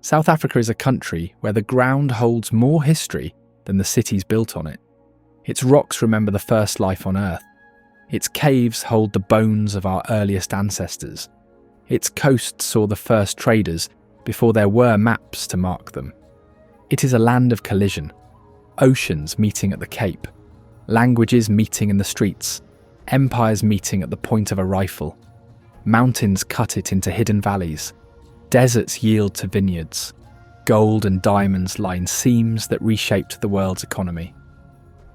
South Africa is a country where the ground holds more history than the cities built on it. Its rocks remember the first life on Earth. Its caves hold the bones of our earliest ancestors. Its coasts saw the first traders before there were maps to mark them. It is a land of collision, oceans meeting at the Cape, languages meeting in the streets, empires meeting at the point of a rifle. Mountains cut it into hidden valleys. Deserts yield to vineyards. Gold and diamonds line seams that reshaped the world's economy.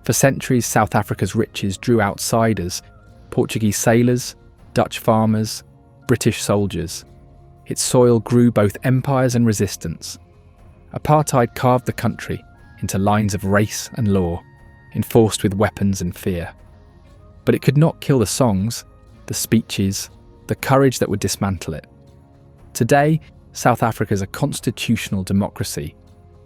For centuries, South Africa's riches drew outsiders, Portuguese sailors, Dutch farmers, British soldiers. Its soil grew both empires and resistance. Apartheid carved the country into lines of race and law, enforced with weapons and fear. But it could not kill the songs, the speeches, the courage that would dismantle it. Today, South Africa is a constitutional democracy,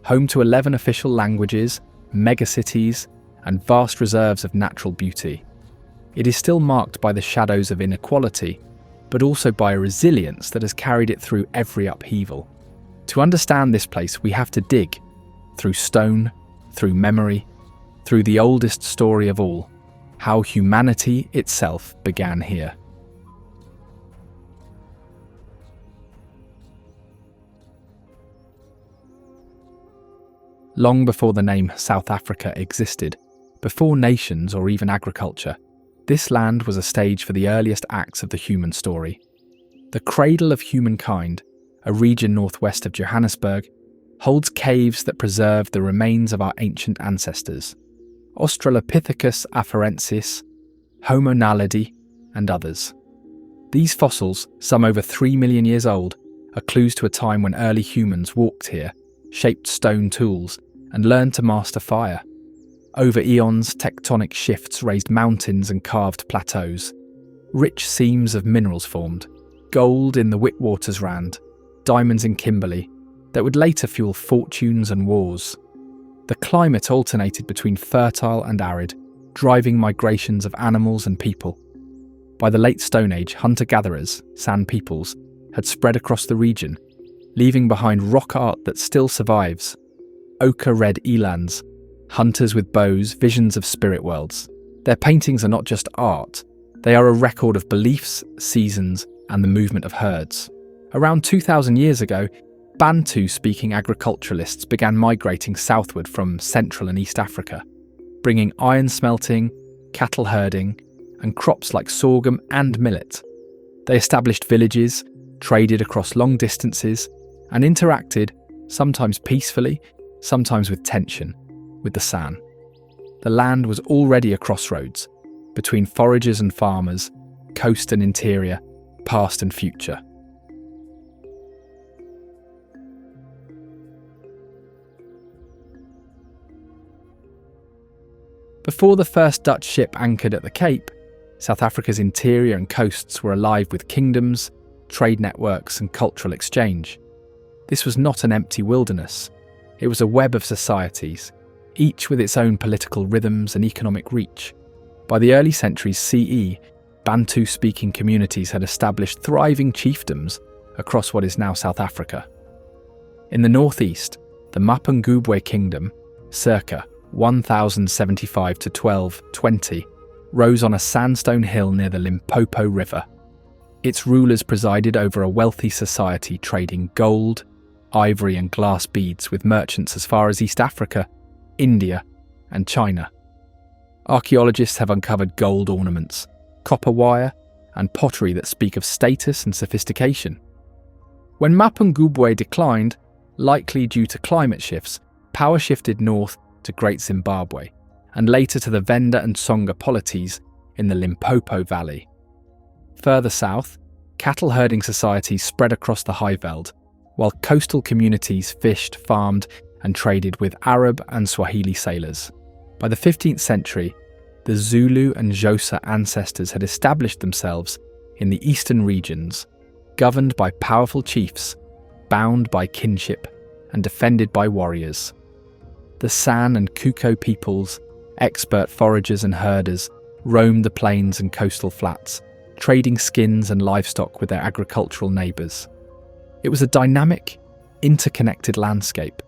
home to 11 official languages, megacities, and vast reserves of natural beauty. It is still marked by the shadows of inequality, but also by a resilience that has carried it through every upheaval. To understand this place, we have to dig, through stone, through memory, through the oldest story of all, how humanity itself began here. Long before the name South Africa existed, before nations or even agriculture, this land was a stage for the earliest acts of the human story. The Cradle of Humankind, a region northwest of Johannesburg, holds caves that preserve the remains of our ancient ancestors, Australopithecus afarensis, Homo naledi, and others. These fossils, some over 3 million years old, are clues to a time when early humans walked here, shaped stone tools, and learned to master fire. Over eons, tectonic shifts raised mountains and carved plateaus. Rich seams of minerals formed, gold in the Witwatersrand, diamonds in Kimberley, that would later fuel fortunes and wars. The climate alternated between fertile and arid, driving migrations of animals and people. By the late Stone Age, hunter-gatherers, San peoples, had spread across the region, leaving behind rock art that still survives. Ochre-red elands, hunters with bows, visions of spirit worlds. Their paintings are not just art, they are a record of beliefs, seasons, and the movement of herds. Around 2,000 years ago, Bantu-speaking agriculturalists began migrating southward from Central and East Africa, bringing iron smelting, cattle herding, and crops like sorghum and millet. They established villages, traded across long distances, and interacted, sometimes peacefully, sometimes with tension, with the San. The land was already a crossroads, between foragers and farmers, coast and interior, past and future. Before the first Dutch ship anchored at the Cape, South Africa's interior and coasts were alive with kingdoms, trade networks, and cultural exchange. This was not an empty wilderness. It was a web of societies, each with its own political rhythms and economic reach. By the early centuries CE, Bantu-speaking communities had established thriving chiefdoms across what is now South Africa. In the northeast, the Mapungubwe Kingdom, circa 1075 to 1220, rose on a sandstone hill near the Limpopo River. Its rulers presided over a wealthy society trading gold, ivory and glass beads with merchants as far as East Africa, India and China. Archaeologists have uncovered gold ornaments, copper wire and pottery that speak of status and sophistication. When Mapungubwe declined, likely due to climate shifts, power shifted north to Great Zimbabwe and later to the Venda and Songa polities in the Limpopo Valley. Further south, cattle herding societies spread across the Highveld, while coastal communities fished, farmed, and traded with Arab and Swahili sailors. By the 15th century, the Zulu and Xhosa ancestors had established themselves in the eastern regions, governed by powerful chiefs, bound by kinship, and defended by warriors. The San and Kuko peoples, expert foragers and herders, roamed the plains and coastal flats, trading skins and livestock with their agricultural neighbours. It was a dynamic, interconnected landscape,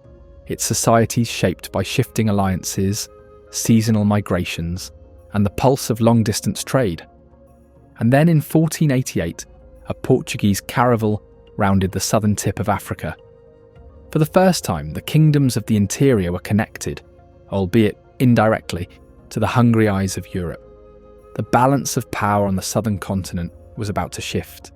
its societies shaped by shifting alliances, seasonal migrations, and the pulse of long-distance trade. And then in 1488, a Portuguese caravel rounded the southern tip of Africa. For the first time, the kingdoms of the interior were connected, albeit indirectly, to the hungry eyes of Europe. The balance of power on the southern continent was about to shift.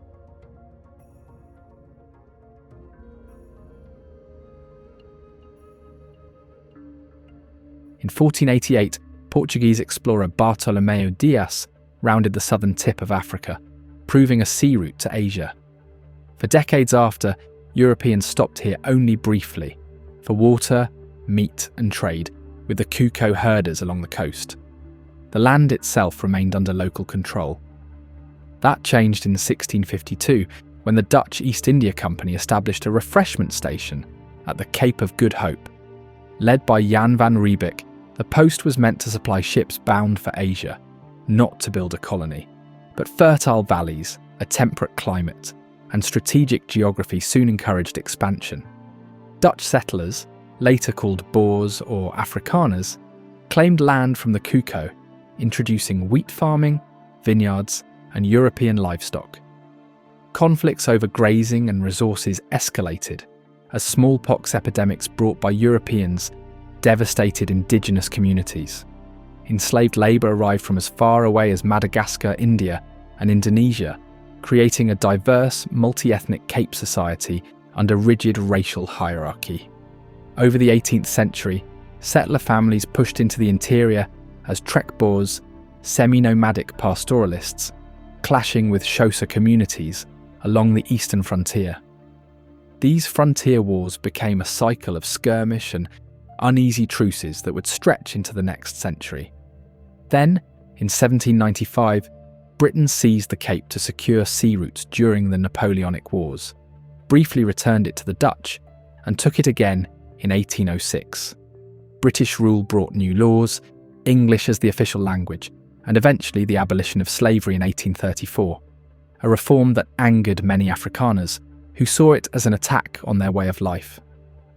In 1488, Portuguese explorer Bartolomeu Dias rounded the southern tip of Africa, proving a sea route to Asia. For decades after, Europeans stopped here only briefly, for water, meat and trade, with the Cuco herders along the coast. The land itself remained under local control. That changed in 1652, when the Dutch East India Company established a refreshment station at the Cape of Good Hope. Led by Jan van Riebeeck, the post was meant to supply ships bound for Asia, not to build a colony. But fertile valleys, a temperate climate, and strategic geography soon encouraged expansion. Dutch settlers, later called Boers or Afrikaners, claimed land from the Cuco, introducing wheat farming, vineyards, and European livestock. Conflicts over grazing and resources escalated as smallpox epidemics brought by Europeans devastated indigenous communities. Enslaved labour arrived from as far away as Madagascar, India, and Indonesia, creating a diverse, multi-ethnic Cape society under rigid racial hierarchy. Over the 18th century, settler families pushed into the interior as trek Boers, semi-nomadic pastoralists, clashing with Xhosa communities along the eastern frontier. These frontier wars became a cycle of skirmish and uneasy truces that would stretch into the next century. Then, in 1795, Britain seized the Cape to secure sea routes during the Napoleonic Wars, briefly returned it to the Dutch, and took it again in 1806. British rule brought new laws, English as the official language, and eventually the abolition of slavery in 1834, a reform that angered many Afrikaners, who saw it as an attack on their way of life.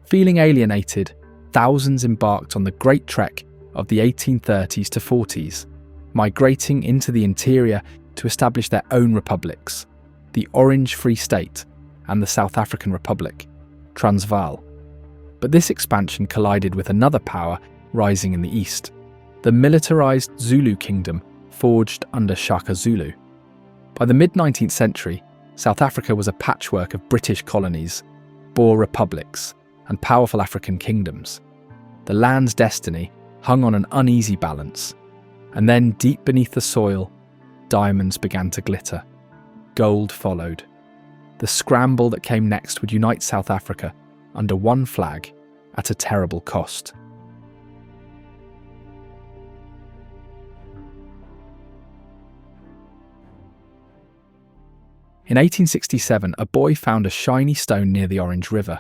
Feeling alienated, thousands embarked on the Great Trek of the 1830s to 40s, migrating into the interior to establish their own republics, the Orange Free State and the South African Republic, Transvaal. But this expansion collided with another power rising in the east, the militarized Zulu kingdom forged under Shaka Zulu. By the mid-19th century, South Africa was a patchwork of British colonies, Boer republics, and powerful African kingdoms. The land's destiny hung on an uneasy balance, and then deep beneath the soil, diamonds began to glitter. Gold followed. The scramble that came next would unite South Africa under one flag at a terrible cost. In 1867, a boy found a shiny stone near the Orange River.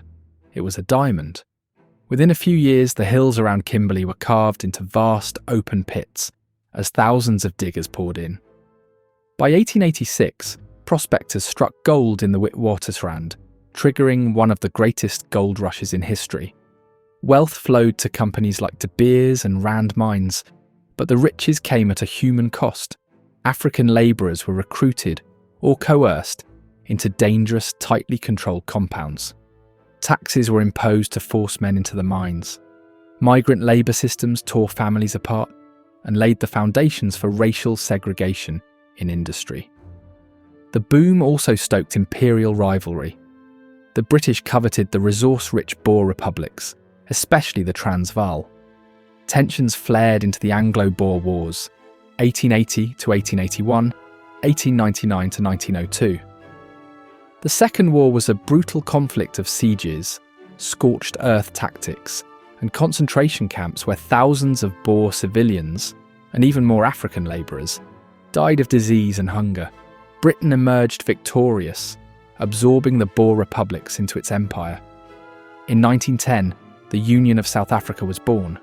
It was a diamond. Within a few years, the hills around Kimberley were carved into vast open pits as thousands of diggers poured in. By 1886, prospectors struck gold in the Witwatersrand, triggering one of the greatest gold rushes in history. Wealth flowed to companies like De Beers and Rand Mines, but the riches came at a human cost. African labourers were recruited or coerced into dangerous, tightly controlled compounds. Taxes were imposed to force men into the mines. Migrant labour systems tore families apart and laid the foundations for racial segregation in industry. The boom also stoked imperial rivalry. The British coveted the resource-rich Boer republics, especially the Transvaal. Tensions flared into the Anglo-Boer Wars, 1880 to 1881, 1899 to 1902. The Second War was a brutal conflict of sieges, scorched earth tactics, and concentration camps where thousands of Boer civilians, and even more African labourers, died of disease and hunger. Britain emerged victorious, absorbing the Boer republics into its empire. In 1910, the Union of South Africa was born,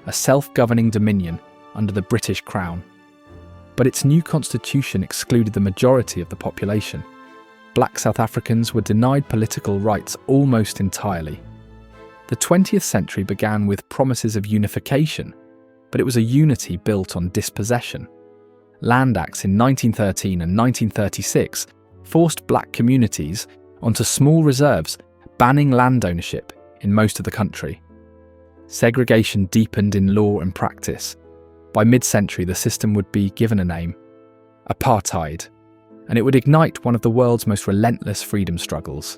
a self-governing dominion under the British Crown. But its new constitution excluded the majority of the population. black South Africans were denied political rights almost entirely. The 20th century began with promises of unification, but it was a unity built on dispossession. Land Acts in 1913 and 1936 forced black communities onto small reserves, banning land ownership in most of the country. Segregation deepened in law and practice. By mid-century, the system would be given a name: Apartheid, and it would ignite one of the world's most relentless freedom struggles.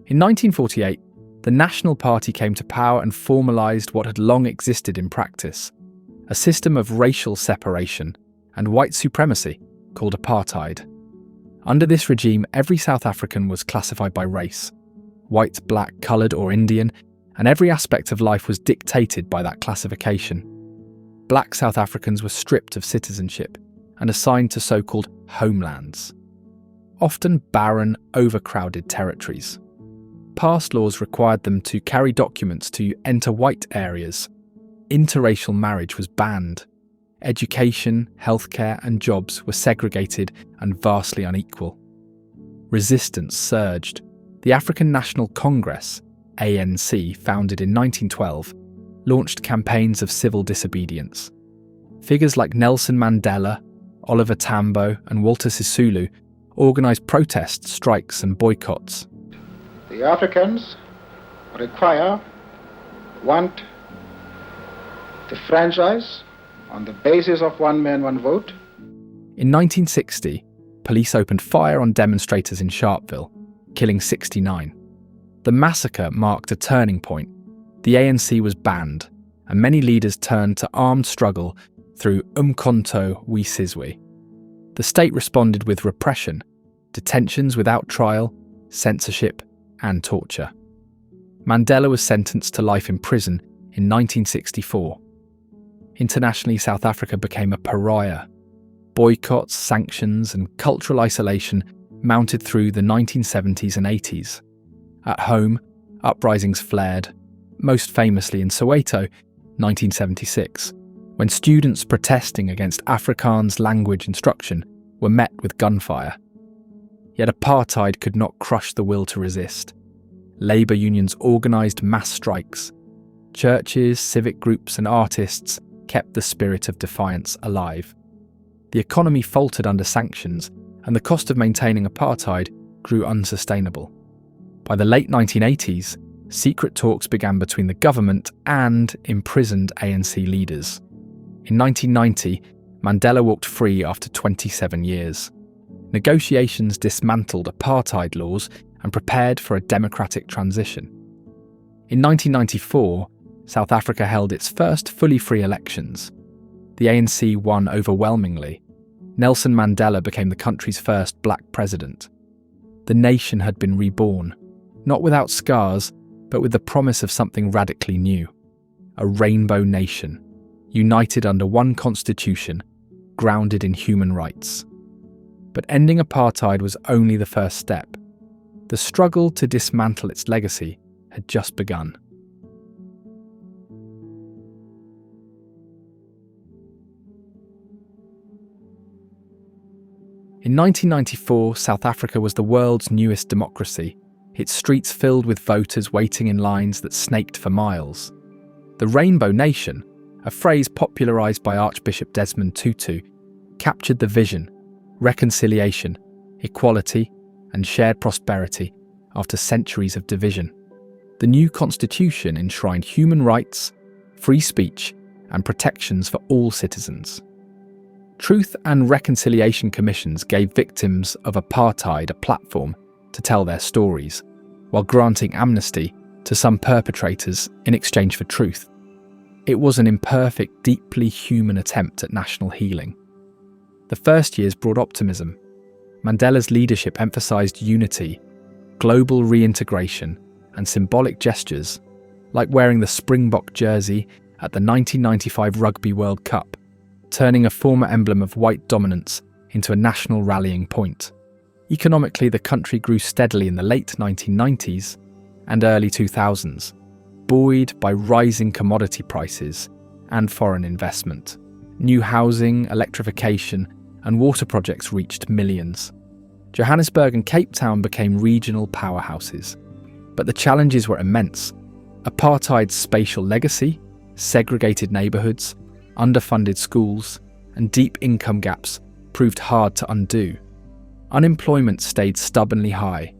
In 1948, the National Party came to power and formalised what had long existed in practice: a system of racial separation and white supremacy called apartheid. Under this regime, every South African was classified by race: white, black, coloured or Indian, and every aspect of life was dictated by that classification. Black South Africans were stripped of citizenship and assigned to so-called homelands, often barren, overcrowded territories. Past laws required them to carry documents to enter white areas. Interracial marriage was banned. Education, healthcare and jobs were segregated and vastly unequal. Resistance surged. The African National Congress, ANC, founded in 1912, launched campaigns of civil disobedience. Figures like Nelson Mandela, Oliver Tambo and Walter Sisulu organised protests, strikes and boycotts. The Africans want the franchise on the basis of one man, one vote. In 1960, police opened fire on demonstrators in Sharpeville, killing 69. The massacre marked a turning point. The ANC was banned, and many leaders turned to armed struggle through Umkhonto we Sizwe. The state responded with repression, detentions without trial, censorship, and torture. Mandela was sentenced to life in prison in 1964. Internationally, South Africa became a pariah. Boycotts, sanctions, and cultural isolation mounted through the 1970s and 80s. At home, uprisings flared, most famously in Soweto, 1976, when students protesting against Afrikaans language instruction were met with gunfire. Yet apartheid could not crush the will to resist. Labour unions organised mass strikes. Churches, civic groups and artists kept the spirit of defiance alive. The economy faltered under sanctions, and the cost of maintaining apartheid grew unsustainable. By the late 1980s, secret talks began between the government and imprisoned ANC leaders. In 1990, Mandela walked free after 27 years. Negotiations dismantled apartheid laws and prepared for a democratic transition. In 1994, South Africa held its first fully free elections. The ANC won overwhelmingly. Nelson Mandela became the country's first black president. The nation had been reborn, not without scars, but with the promise of something radically new: a rainbow nation, united under one constitution, grounded in human rights. But ending apartheid was only the first step. The struggle to dismantle its legacy had just begun. In 1994, South Africa was the world's newest democracy, its streets filled with voters waiting in lines that snaked for miles. The Rainbow Nation, a phrase popularised by Archbishop Desmond Tutu, captured the vision: reconciliation, equality, and shared prosperity after centuries of division. The new constitution enshrined human rights, free speech, and protections for all citizens. Truth and Reconciliation Commissions gave victims of apartheid a platform to tell their stories, while granting amnesty to some perpetrators in exchange for truth. It was an imperfect, deeply human attempt at national healing. The first years brought optimism. Mandela's leadership emphasised unity, global reintegration, and symbolic gestures, like wearing the Springbok jersey at the 1995 Rugby World Cup, turning a former emblem of white dominance into a national rallying point. Economically, the country grew steadily in the late 1990s and early 2000s, buoyed by rising commodity prices and foreign investment. New housing, electrification, and water projects reached millions. Johannesburg and Cape Town became regional powerhouses. But the challenges were immense. Apartheid's spatial legacy, segregated neighbourhoods, underfunded schools, and deep income gaps proved hard to undo. Unemployment stayed stubbornly high.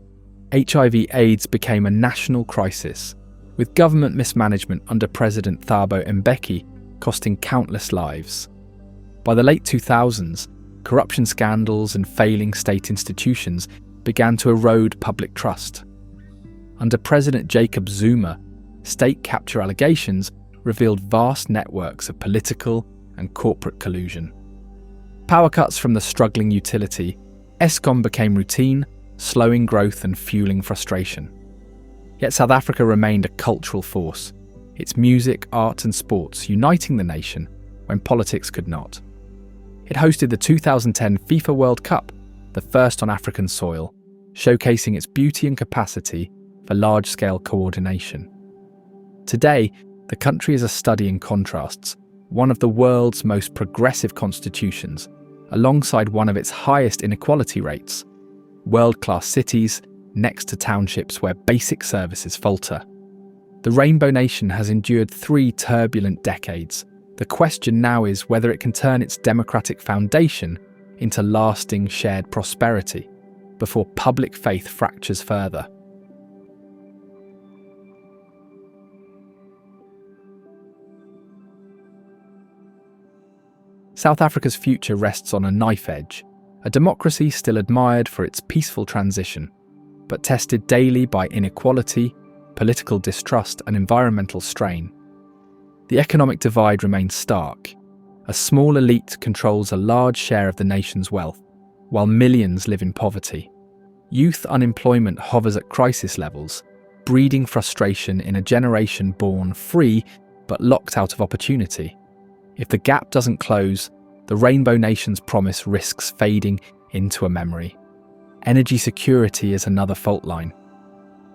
HIV/AIDS became a national crisis, with government mismanagement under President Thabo Mbeki costing countless lives. By the late 2000s, corruption scandals and failing state institutions began to erode public trust. Under President Jacob Zuma, state capture allegations revealed vast networks of political and corporate collusion. Power cuts from the struggling utility, Eskom became routine, slowing growth and fueling frustration. Yet South Africa remained a cultural force, its music, art and sports uniting the nation when politics could not. It hosted the 2010 FIFA World Cup, the first on African soil, showcasing its beauty and capacity for large-scale coordination. Today, the country is a study in contrasts, one of the world's most progressive constitutions, alongside one of its highest inequality rates, world-class cities next to townships where basic services falter. The Rainbow Nation has endured 3 turbulent decades. The question now is whether it can turn its democratic foundation into lasting shared prosperity before public faith fractures further. South Africa's future rests on a knife edge, a democracy still admired for its peaceful transition, but tested daily by inequality, political distrust and environmental strain. The economic divide remains stark. A small elite controls a large share of the nation's wealth, while millions live in poverty. Youth unemployment hovers at crisis levels, breeding frustration in a generation born free but locked out of opportunity. If the gap doesn't close, the Rainbow Nation's promise risks fading into a memory. Energy security is another fault line.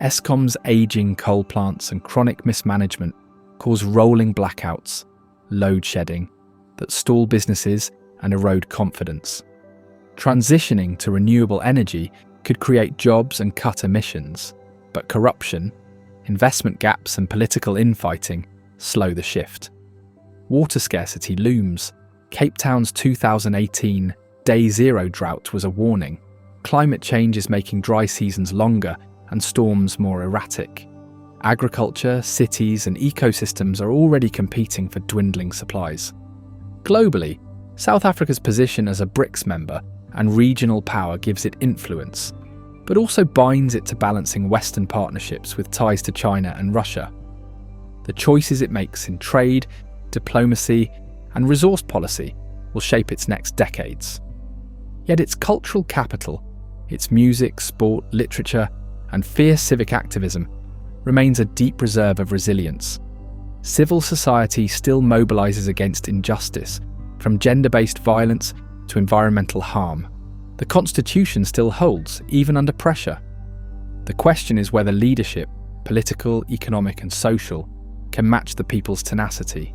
Eskom's ageing coal plants and chronic mismanagement cause rolling blackouts, load shedding, that stall businesses and erode confidence. Transitioning to renewable energy could create jobs and cut emissions, but corruption, investment gaps and political infighting slow the shift. Water scarcity looms. Cape Town's 2018 Day Zero drought was a warning. Climate change is making dry seasons longer and storms more erratic. Agriculture, cities and ecosystems are already competing for dwindling supplies. Globally, South Africa's position as a BRICS member and regional power gives it influence, but also binds it to balancing Western partnerships with ties to China and Russia. The choices it makes in trade, diplomacy, and resource policy will shape its next decades. Yet its cultural capital, its music, sport, literature, and fierce civic activism remains a deep reserve of resilience. Civil society still mobilizes against injustice, from gender-based violence to environmental harm. The Constitution still holds, even under pressure. The question is whether leadership, political, economic, and social, can match the people's tenacity.